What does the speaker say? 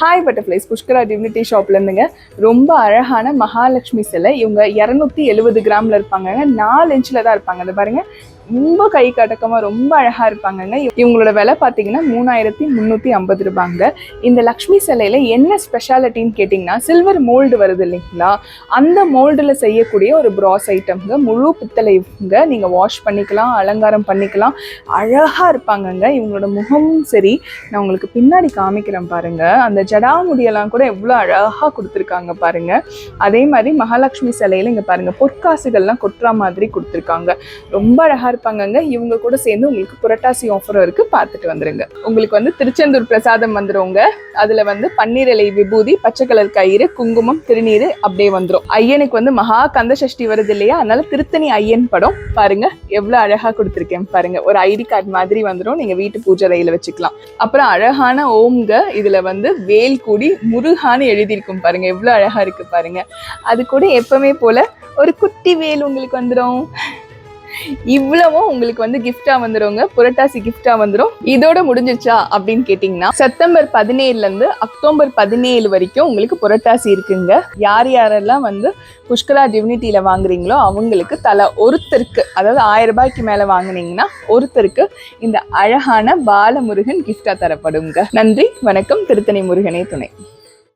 Hi butterflies Pushkara divinity ஷாப்லேருந்துங்க. ரொம்ப அழகான மகாலட்சுமி சிலை. இவங்க 270 கிராமில் இருப்பாங்க. 4 இன்ச்சில் தான் இருப்பாங்க. அது பாருங்க, ரொம்ப கை கட்டக்கமாக ரொம்ப அழகாக இருப்பாங்கங்க. இவங்களோட விலை பார்த்தீங்கன்னா 3350 ரூபாங்க. இந்த லக்ஷ்மி சிலையில் என்ன ஸ்பெஷாலிட்டின்னு கேட்டிங்கன்னா, சில்வர் மோல்டு வருது இல்லைங்களா, அந்த மோல்டில் செய்யக்கூடிய ஒரு ப்ராஸ் ஐட்டம்ங்க. முழு பித்தளைங்க. நீங்கள் வாஷ் பண்ணிக்கலாம், அலங்காரம் பண்ணிக்கலாம். அழகாக இருப்பாங்கங்க. இவங்களோட முகமும் சரி, நான் உங்களுக்கு பின்னாடி காமிக்கிறேன் பாருங்கள். அந்த ஜடாமுடியெல்லாம் கூட எவ்வளோ அழகாக கொடுத்துருக்காங்க பாருங்கள். அதே மாதிரி மகாலட்சுமி சிலையில் இங்கே பாருங்கள், பொற்காசுகள்லாம் கொட்டுற மாதிரி கொடுத்துருக்காங்க. ரொம்ப அழகாக இருப்பாங்கங்க. இவங்க கூட சேர்ந்து உங்களுக்கு புரட்டாசி ஆஃபரும் இருக்கு, பார்த்துட்டு வந்துருங்க. உங்களுக்கு வந்து திருச்செந்தூர் பிரசாதம் வந்துருங்க. அதுல வந்து பன்னீர் இலை விபூதி, பச்சை கலர் கயிறு, குங்குமம், திருநீர் அப்படியே வந்துடும். ஐயனுக்கு வந்து மகா கந்த சஷ்டி வருது இல்லையா, அதனால திருத்தணி ஐயன் படம் பாருங்க, எவ்வளவு அழகா கொடுத்துருக்கேன் பாருங்க. ஒரு ஐடி கார்டு மாதிரி வந்துடும், நீங்க வீட்டு பூஜை அறையில வச்சுக்கலாம். அப்புறம் அழகான ஓம்ங்க. இதுல வந்து வேல் கூடி முருகான்னு எழுதியிருக்கும் பாருங்க, எவ்வளவு அழகா இருக்கு பாருங்க. அது கூட எப்பவுமே போல ஒரு குட்டி வேல் உங்களுக்கு வந்துடும். இவ்வளவும் உங்களுக்கு வந்து கிஃப்டா வந்துருங்க, புரட்டாசி கிஃப்டா வந்துடும். இதோட முடிஞ்சிருச்சா அப்படின்னு கேட்டீங்கன்னா, செப்டம்பர் 17 இருந்து அக்டோபர் 17 வரைக்கும் உங்களுக்கு புரட்டாசி இருக்குங்க. யார் யாரெல்லாம் வந்து புஷ்கரா டிவினிட்டியில வாங்குறீங்களோ அவங்களுக்கு தலா ஒருத்தருக்கு, அதாவது 1000 ரூபாய்க்கு மேல வாங்குனீங்கன்னா ஒருத்தருக்கு இந்த அழகான பாலமுருகன் கிஃப்டா தரப்படுங்க. நன்றி, வணக்கம். திருத்தணி முருகனே துணை.